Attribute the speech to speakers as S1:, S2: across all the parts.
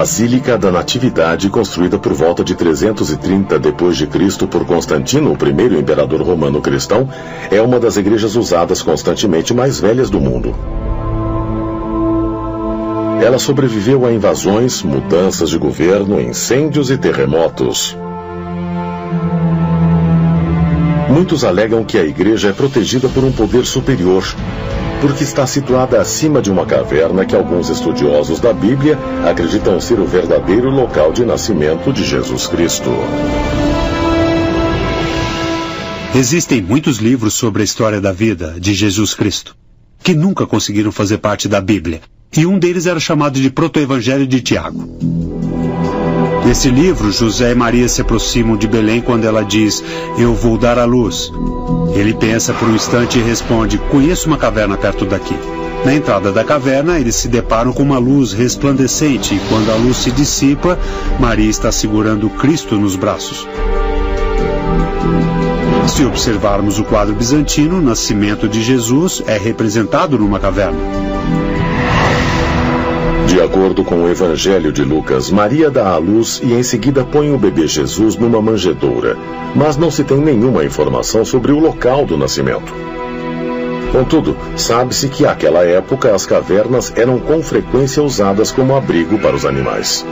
S1: Basílica da Natividade, construída por volta de 330 d.C. por Constantino, o primeiro imperador romano cristão, é uma das igrejas usadas constantemente mais velhas do mundo. Ela sobreviveu a invasões, mudanças de governo, incêndios e terremotos. Muitos alegam que a igreja é protegida por um poder superior, porque está situada acima de uma caverna que alguns estudiosos da Bíblia acreditam ser o verdadeiro local de nascimento de Jesus Cristo.
S2: Existem muitos livros sobre a história da vida de Jesus Cristo, que nunca conseguiram fazer parte da Bíblia, e um deles era chamado de Proto-Evangelho de Tiago. Nesse livro, José e Maria se aproximam de Belém quando ela diz: "Eu vou dar à luz." Ele pensa por um instante e responde: "Conheço uma caverna perto daqui." Na entrada da caverna, eles se deparam com uma luz resplandecente e quando a luz se dissipa, Maria está segurando Cristo nos braços. Se observarmos o quadro bizantino, o nascimento de Jesus é representado numa caverna.
S1: De acordo com o Evangelho de Lucas, Maria dá à luz e em seguida põe o bebê Jesus numa manjedoura, mas não se tem nenhuma informação sobre o local do nascimento. Contudo, sabe-se que naquela época as cavernas eram com frequência usadas como abrigo para os animais.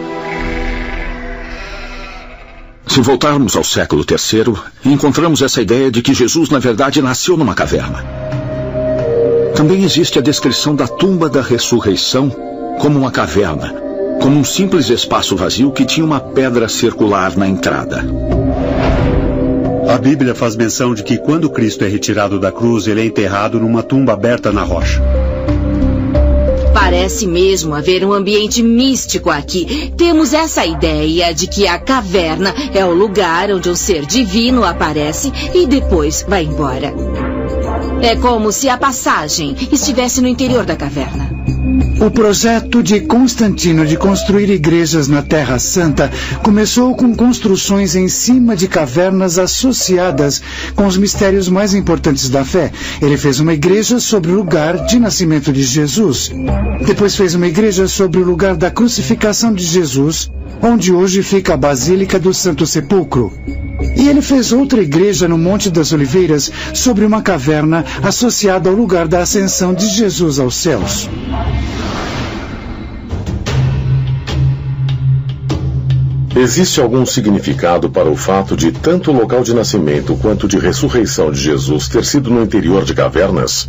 S3: Se voltarmos ao século III, encontramos essa ideia de que Jesus, na verdade, nasceu numa caverna. Também existe a descrição da tumba da ressurreição como uma caverna, como um simples espaço vazio que tinha uma pedra circular na entrada.
S2: A Bíblia faz menção de que quando Cristo é retirado da cruz, ele é enterrado numa tumba aberta na rocha.
S4: Parece mesmo haver um ambiente místico aqui. Temos essa ideia de que a caverna é o lugar onde um ser divino aparece e depois vai embora. É como se a passagem estivesse no interior da caverna.
S5: O projeto de Constantino de construir igrejas na Terra Santa começou com construções em cima de cavernas associadas com os mistérios mais importantes da fé. Ele fez uma igreja sobre o lugar de nascimento de Jesus. Depois fez uma igreja sobre o lugar da crucificação de Jesus, onde hoje fica a Basílica do Santo Sepulcro. E ele fez outra igreja no Monte das Oliveiras sobre uma caverna associada ao lugar da ascensão de Jesus aos céus.
S1: Existe algum significado para o fato de tanto o local de nascimento quanto de ressurreição de Jesus ter sido no interior de cavernas?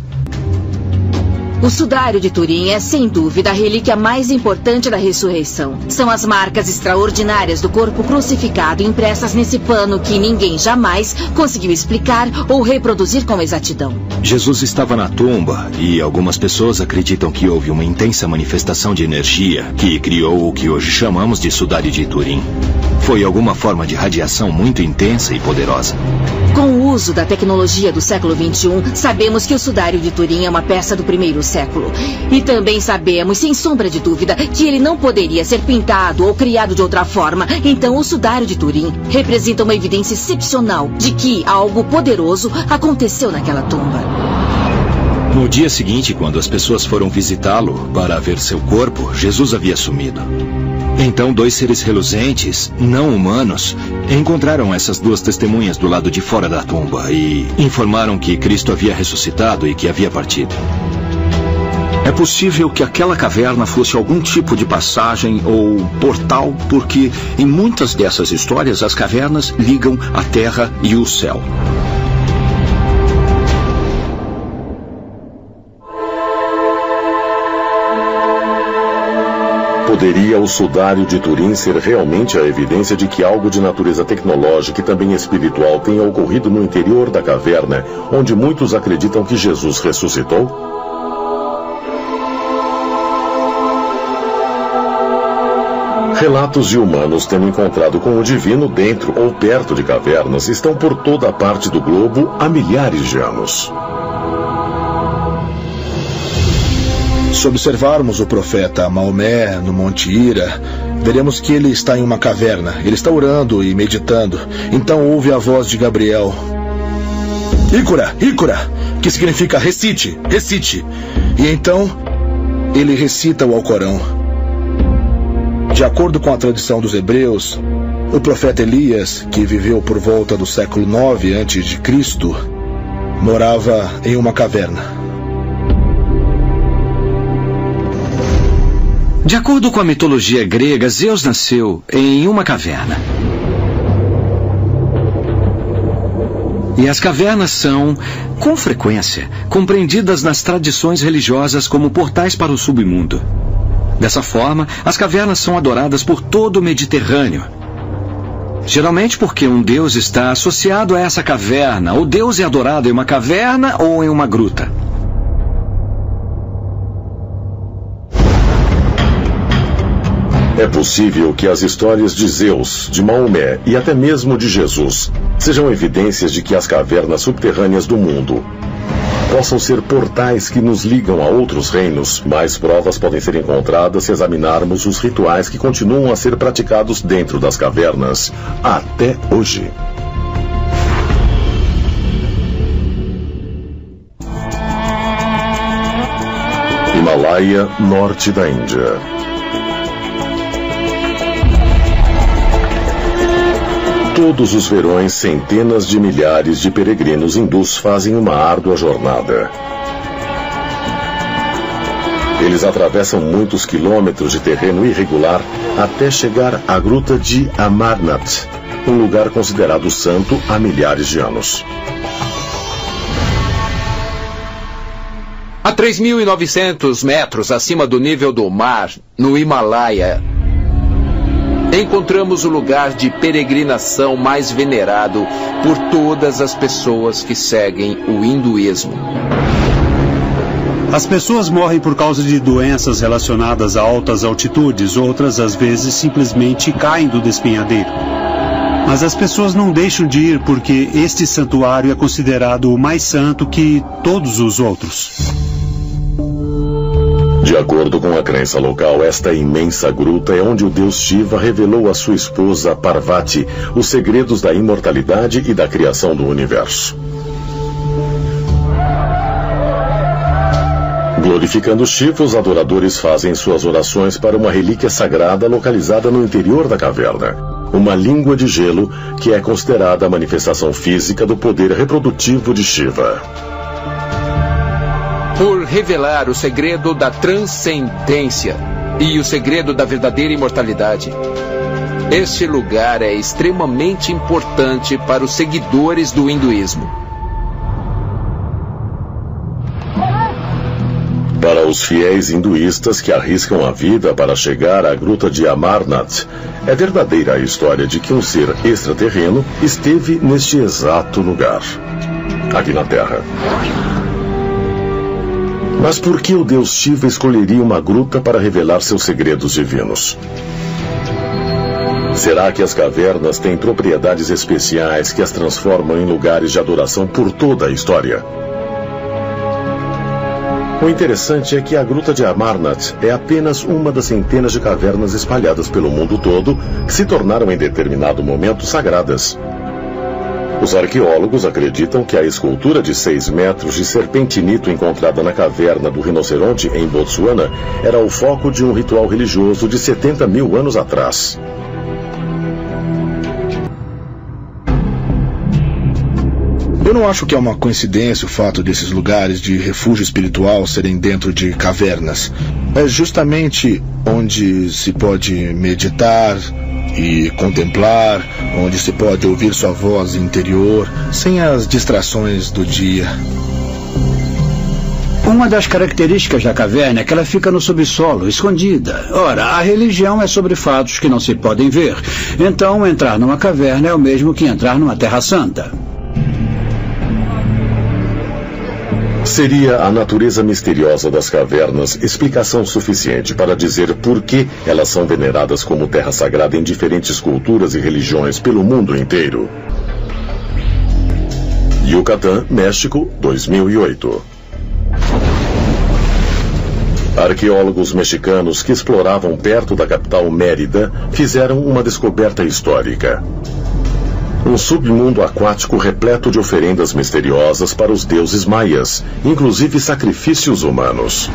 S4: O sudário de Turim é, sem dúvida, a relíquia mais importante da ressurreição. São as marcas extraordinárias do corpo crucificado impressas nesse pano que ninguém jamais conseguiu explicar ou reproduzir com exatidão.
S3: Jesus estava na tumba e algumas pessoas acreditam que houve uma intensa manifestação de energia que criou o que hoje chamamos de sudário de Turim. Foi alguma forma de radiação muito intensa e poderosa.
S4: Com o uso da tecnologia do século XXI, sabemos que o sudário de Turim é uma peça do primeiro século. E também sabemos, sem sombra de dúvida, que ele não poderia ser pintado ou criado de outra forma. Então, o sudário de Turim representa uma evidência excepcional de que algo poderoso aconteceu naquela tumba.
S3: No dia seguinte, quando as pessoas foram visitá-lo para ver seu corpo, Jesus havia sumido. Então, dois seres reluzentes, não humanos, encontraram essas duas testemunhas do lado de fora da tumba e informaram que Cristo havia ressuscitado e que havia partido. É possível que aquela caverna fosse algum tipo de passagem ou portal, porque em muitas dessas histórias as cavernas ligam a terra e o céu.
S1: Poderia o sudário de Turim ser realmente a evidência de que algo de natureza tecnológica e também espiritual tenha ocorrido no interior da caverna, onde muitos acreditam que Jesus ressuscitou? Relatos de humanos tendo encontrado com o divino dentro ou perto de cavernas estão por toda a parte do globo há milhares de anos.
S6: Se observarmos o profeta Maomé no Monte Hira, veremos que ele está em uma caverna. Ele está orando e meditando. Então ouve a voz de Gabriel. Ícora, Ícora, que significa recite, recite. E então ele recita o Alcorão. De acordo com a tradição dos hebreus, o profeta Elias, que viveu por volta do século 9 a.C., morava em uma caverna.
S3: De acordo com a mitologia grega, Zeus nasceu em uma caverna. E as cavernas são, com frequência, compreendidas nas tradições religiosas como portais para o submundo. Dessa forma, as cavernas são adoradas por todo o Mediterrâneo. Geralmente porque um deus está associado a essa caverna. O deus é adorado em uma caverna ou em uma gruta.
S1: É possível que as histórias de Zeus, de Maomé e até mesmo de Jesus sejam evidências de que as cavernas subterrâneas do mundo possam ser portais que nos ligam a outros reinos. Mais provas podem ser encontradas se examinarmos os rituais que continuam a ser praticados dentro das cavernas até hoje. Himalaia, norte da Índia. Todos os verões, centenas de milhares de peregrinos hindus fazem uma árdua jornada. Eles atravessam muitos quilômetros de terreno irregular até chegar à gruta de Amarnath, um lugar considerado santo há milhares de anos.
S7: A 3.900 metros acima do nível do mar, no Himalaia, encontramos o lugar de peregrinação mais venerado por todas as pessoas que seguem o hinduísmo.
S2: As pessoas morrem por causa de doenças relacionadas a altas altitudes, outras às vezes simplesmente caem do despenhadeiro. Mas as pessoas não deixam de ir porque este santuário é considerado o mais santo que todos os outros.
S1: De acordo com a crença local, esta imensa gruta é onde o deus Shiva revelou à sua esposa Parvati os segredos da imortalidade e da criação do universo. Glorificando Shiva, os adoradores fazem suas orações para uma relíquia sagrada localizada no interior da caverna, uma língua de gelo que é considerada a manifestação física do poder reprodutivo de Shiva.
S7: Por revelar o segredo da transcendência e o segredo da verdadeira imortalidade, este lugar é extremamente importante para os seguidores do hinduísmo.
S1: Para os fiéis hinduístas que arriscam a vida para chegar à gruta de Amarnath, é verdadeira a história de que um ser extraterreno esteve neste exato lugar, aqui na Terra. Mas por que o deus Shiva escolheria uma gruta para revelar seus segredos divinos? Será que as cavernas têm propriedades especiais que as transformam em lugares de adoração por toda a história? O interessante é que a gruta de Amarnath é apenas uma das centenas de cavernas espalhadas pelo mundo todo que se tornaram em determinado momento sagradas. Os arqueólogos acreditam que a escultura de 6 metros de serpentinito encontrada na caverna do rinoceronte em Botsuana era o foco de um ritual religioso de 70 mil anos atrás.
S6: Eu não acho que é uma coincidência o fato desses lugares de refúgio espiritual serem dentro de cavernas. É justamente onde se pode meditar e contemplar, onde se pode ouvir sua voz interior, sem as distrações do dia.
S8: Uma das características da caverna é que ela fica no subsolo, escondida. Ora, a religião é sobre fatos que não se podem ver. Então, entrar numa caverna é o mesmo que entrar numa terra santa.
S1: Seria a natureza misteriosa das cavernas explicação suficiente para dizer por que elas são veneradas como terra sagrada em diferentes culturas e religiões pelo mundo inteiro? Yucatán, México, 2008. Arqueólogos mexicanos que exploravam perto da capital Mérida fizeram uma descoberta histórica. Um submundo aquático repleto de oferendas misteriosas para os deuses maias, inclusive sacrifícios humanos.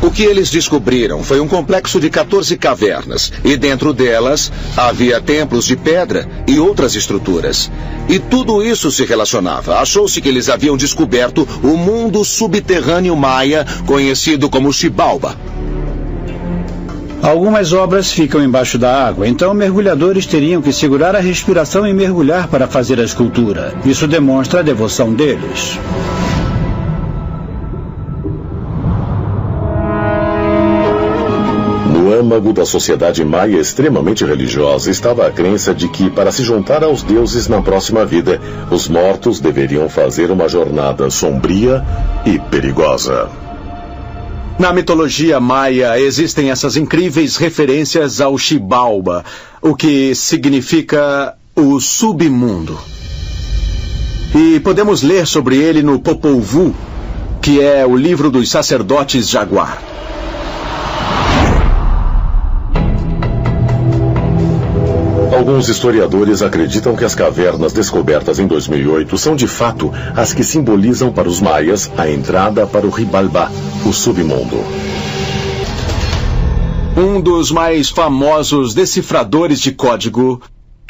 S9: O que eles descobriram foi um complexo de 14 cavernas, e dentro delas havia templos de pedra e outras estruturas. E tudo isso se relacionava. Achou-se que eles haviam descoberto o mundo subterrâneo maia, conhecido como Xibalba.
S8: Algumas obras ficam embaixo da água, então mergulhadores teriam que segurar a respiração e mergulhar para fazer a escultura. Isso demonstra a devoção deles.
S1: No âmago da sociedade maia extremamente religiosa estava a crença de que, para se juntar aos deuses na próxima vida, os mortos deveriam fazer uma jornada sombria e perigosa.
S10: Na mitologia maia existem essas incríveis referências ao Xibalba, o que significa o submundo. E podemos ler sobre ele no Popol Vuh, que é o livro dos sacerdotes Jaguar.
S1: Alguns historiadores acreditam que as cavernas descobertas em 2008 são de fato as que simbolizam para os maias a entrada para o Xibalba, o submundo.
S10: Um dos mais famosos decifradores de código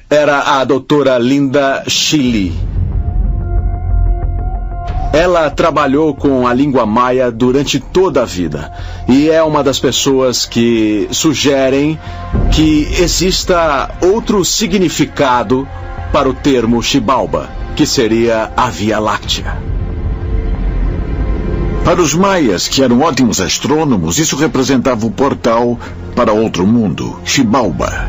S10: era a doutora Linda Chile. Ela trabalhou com a língua maia durante toda a vida e é uma das pessoas que sugerem que exista outro significado para o termo Xibalba, que seria a Via Láctea.
S11: Para os maias, que eram ótimos astrônomos, isso representava o portal para outro mundo, Xibalba,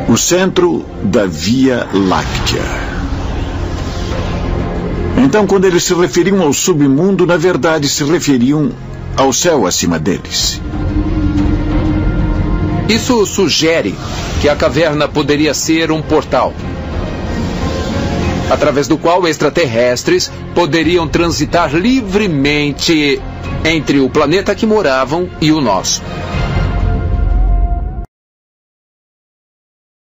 S11: o centro da Via Láctea. Então, quando eles se referiam ao submundo, na verdade se referiam ao céu acima deles.
S7: Isso sugere que a caverna poderia ser um portal, através do qual extraterrestres poderiam transitar livremente entre o planeta que moravam e o nosso.